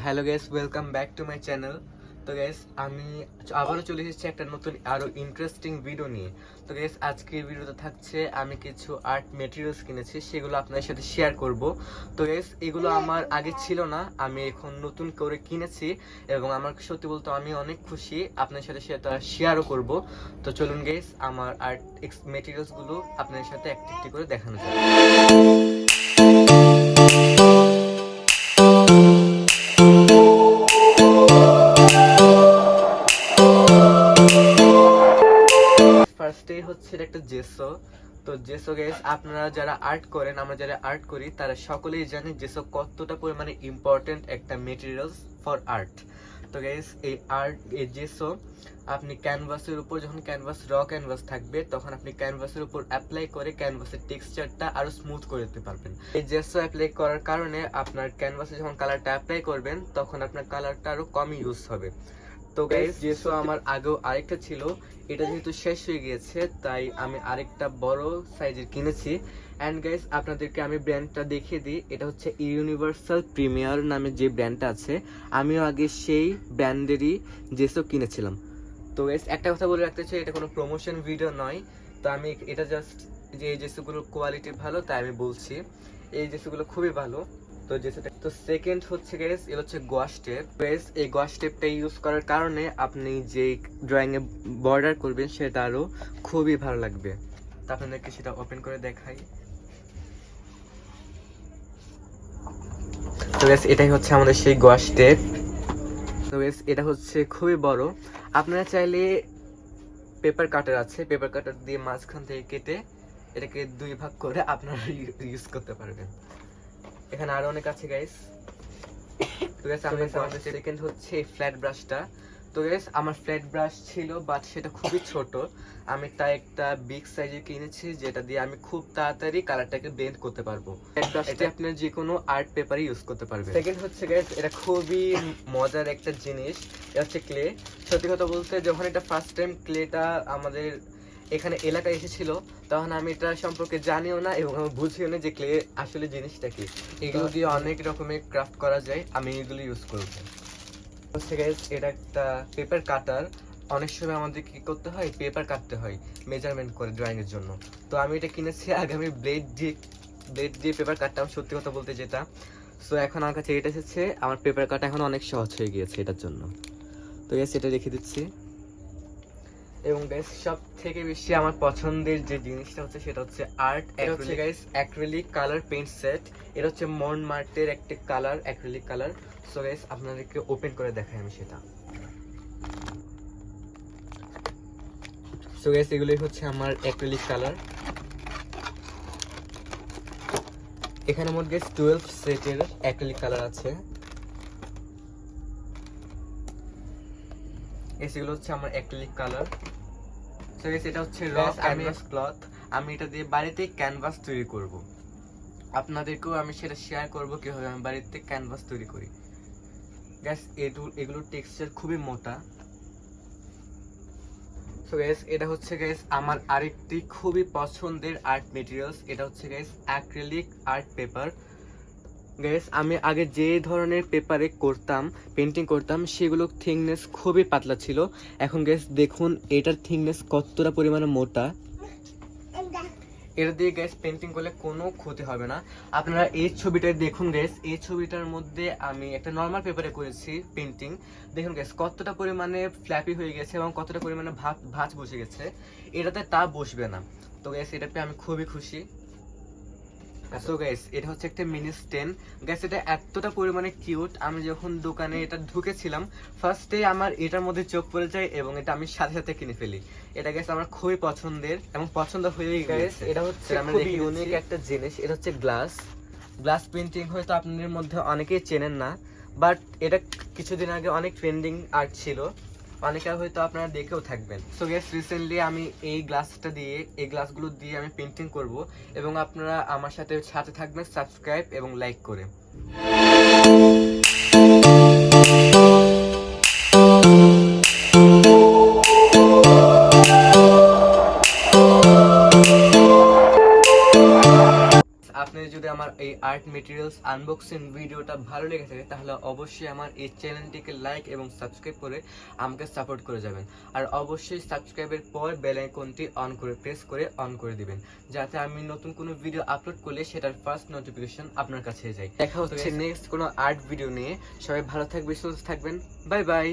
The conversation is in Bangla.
Hello guys, welcome back to my channel. তো গাইস, আমি আবারও চলে এসেছি একটা নতুন আরো ইন্টারেস্টিং ভিডিও নিয়ে। তো গাইস, আজকের ভিডিওতে থাকছে আমি কিছু আর্ট মেটেরিয়ালস কিনেছি, সেগুলো আপনাদের সাথে শেয়ার করব। তো গাইস, এগুলো আমার আগে ছিল না, আমি এখন নতুন করে কিনেছি এবং আমার সত্যি বলতে আমি অনেক খুশি। আপনাদের সাথে সেটা শেয়ারও করব। তো চলুন গাইস, আমার আর্ট মেটেরিয়ালসগুলো আপনাদের সাথে একটি একটি করে দেখানো যাক। ফার্স্টেই হচ্ছে একটা জেসো। তো জেসো গাইস, আপনারা যারা আর্ট করেন, আমরা যারা আর্ট করি, তারা সকলেই জানে জেসো কতটা পরিমাণে ইম্পর্টেন্ট একটা মেটেরিয়ালস ফর আর্ট। তো গাইস, এই জেসো আপনি ক্যানভাসের উপর, যখন র ক্যানভাস থাকবে, তখন আপনি ক্যানভাসের উপর অ্যাপ্লাই করে ক্যানভাসের টেক্সচারটা আরো স্মুথ করে দিতে পারবেন। এই জেসো অ্যাপ্লাই করার কারণে আপনার ক্যানভাসে যখন কালারটা অ্যাপ্লাই করবেন, তখন আপনার কালারটা আরো কম ইউজ হবে। তো গাইস, জেসো আমার আগেও আরেকটা ছিল, এটা যেহেতু শেষ হয়ে গিয়েছে তাই আমি আরেকটা বড় সাইজের কিনেছি। এন্ড গাইস, আপনাদেরকে আমি ব্র্যান্ডটা দেখিয়ে দিই। এটা হচ্ছে ইউনিভার্সাল প্রিমিয়ার নামে যে ব্র্যান্ডটা আছে, আমিও আগে সেই ব্র্যান্ডেরই জেসো কিনেছিলাম। তো গাইস, একটা কথা বলে রাখতে চাই, এটা কোনো প্রমোশন ভিডিও নয়। তো আমি এটা জাস্ট যে এই জেসোগুলোর কোয়ালিটি ভালো তাই আমি বলছি। এই জেসোগুলো খুবই ভালো। তো যেটা তো সেকেন্ড হচ্ছে গাইস, এটা হচ্ছে গোয়াশ টেপ। গাইস, এই গোয়াশ টেপটা ইউজ করার কারণে আপনি যে ড্রয়িং এ বর্ডার করবেন সেটা আরো খুবই ভালো লাগবে। তো আপনাদেরকে সেটা ওপেন করে দেখাই। তো গাইস, এটাই হচ্ছে আমাদের সেই গোয়াশ টেপ। তো গাইস, এটা হচ্ছে খুবই বড়। আপনারা চাইলে পেপার কাটার আছে, পেপার কাটার দিয়ে মাঝখান থেকে কেটে এটাকে দুই ভাগ করে আপনারা ইউজ করতে পারবেন। এখানে আরো অনেক আছে গাইস। তো গাইস, আমাদের সেকেন্ড হচ্ছে এই ফ্ল্যাট ব্রাশটা। তো গাইস, আমার ফ্ল্যাট ব্রাশ ছিল বাট সেটা খুবই ছোট, আমি তাই একটা বিগ সাইজের কিনেছি, যেটা দিয়ে আমি খুব তাড়াতাড়ি কালারটাকে ব্লেন্ড করতে পারবো। ফ্ল্যাট ব্রাশটা আপনি যে কোনো আর্ট পেপারে ইউজ করতে পারবেন। সেকেন্ড হচ্ছে গাইস, এটা খুবই মজার একটা জিনিস, এটা হচ্ছে ক্লে। সত্যি কথা বলতে, যখন এটা ফার্স্ট টাইম ক্লেটা আমাদের এখানে এলাকায় এসেছিল, তখন আমি এটা সম্পর্কে জানিও না এবং আমি বুঝিও না যে ক্লে আসলে জিনিসটা কি। এগুলো দিয়ে অনেক রকমের ক্রাফট করা যায়, আমি এগুলো ইউজ করবো। হচ্ছে গাইস, এটা একটা পেপার কাটার। অনেক সময় আমাদের কি করতে হয়, পেপার কাটতে হয় মেজারমেন্ট করে ড্রয়িং এর জন্য। তো আমি এটা কিনেছি, আগে আমি ব্লেড দিয়ে পেপার কাটতাম, সত্যি কথা বলতে যেটা। সো এখন আমার কাছে এটা এসেছে, আমার পেপার কাটা এখন অনেক সহজ হয়ে গিয়েছে এটার জন্য। তো গাইস, এটা রেখে দিচ্ছি। এবং গাইস, সব থেকে বেশি আমার পছন্দের যে জিনিসটা হচ্ছে সেটা হচ্ছে art acrylic colour paint set. এটা হচ্ছে মনমার্টের একটা colour, acrylic colour. So guys, আপনাদেরকে ওপেন করে দেখাই আমি সেটা। সো গাইস, এগুলোই হচ্ছে আমার অ্যাক্রিলিক কালার। এখানে মোট গাইস 12 সেটের অ্যাক্রিলিক কালার আছে। এগুলো হচ্ছে আমার অ্যাক্রিলিক কালার। সো গাইস, এটা হচ্ছে র ক্যানভাস ক্লথ। আমি এটা দিয়ে বাড়িতে ক্যানভাস তৈরি করব। আপনাদেরকেও আমি সেটা শেয়ার করব কিভাবে আমি বাড়িতে ক্যানভাস তৈরি করি। গাইস, এগুলোর টেক্সচার খুবই মোটা। সো গাইস, এটা হচ্ছে গাইস আমার আরেকটি খুবই পছন্দের আর্ট মেটেরিয়ালস। এটা হচ্ছে guys acrylic art paper. Guys, আমি আগে যে ধরনের পেপারে করতাম, পেন্টিং করতাম, সেগুলো থিকনেস খুবই পাতলা ছিল। এখন গাইস দেখুন এটার থিকনেস কতটা পরিমাণে মোটা। এটা দিয়ে গাইস পেন্টিং করলে কোনো ক্ষতি হবে না। আপনারা এই ছবিটা দেখুন গাইস, এই ছবিটার মধ্যে আমি একটা নর্মাল পেপারে করেছি পেন্টিং। দেখুন গাইস কতটা পরিমাণে ফ্ল্যাপি হয়ে গেছে এবং কতটা পরিমাণে ভাঁজ বসে গেছে। এটাতে তা বসবে না। তো গাইস, এটাতে আমি খুবই খুশি। সো গাইস, এটা হচ্ছে একটা মিনি স্টেন। গাইস, এটা এতটা পরিমাণে কিউট, আমি যখন দোকানে এটা ঢুকেছিলাম ফার্স্টে আমার এটার মধ্যে চোখ পড়ে যায় এবং এটা আমি সাথে সাথে কিনে ফেলি। এটা গাইস আমার খুবই পছন্দের এবং পছন্দ হয়েই গেছে। এটা হচ্ছে খুবই ইউনিক একটা জিনিস। এটা হচ্ছে গ্লাস পেইন্টিং। হয়তো আপনাদের মধ্যে অনেকেই চেনেন না, বাট এটা কিছুদিন আগে অনেক ট্রেন্ডিং আর্ট ছিল, অনেকে হয়তো আপনারা দেখেও থাকবেন। সো গাইস, রিসেন্টলি আমি এই গ্লাসগুলো দিয়ে আমি পেইন্টিং করব এবং আপনারা আমার সাথে থাকবেন সাবস্ক্রাইব এবং লাইক করে। আপনি যদি আমার এই আর্ট মেটেরিয়ালস আনবক্সিং ভিডিওটা ভালো লেগে থাকে তাহলে অবশ্যই আমার এই চ্যানেলটিকে লাইক এবং সাবস্ক্রাইব করে আমাকে সাপোর্ট করে যাবেন। আর অবশ্যই সাবস্ক্রাইবের পর বেল আইকনটি প্রেস করে অন করে দিবেন, যাতে আমি নতুন কোনো ভিডিও আপলোড করলে সেটার ফার্স্ট নোটিফিকেশন আপনার কাছে যায়। দেখা হচ্ছে নেক্সট কোনো আর্ট ভিডিও নিয়ে। সবাই ভালো থাকবেন, সুস্থ থাকবেন। Bye bye.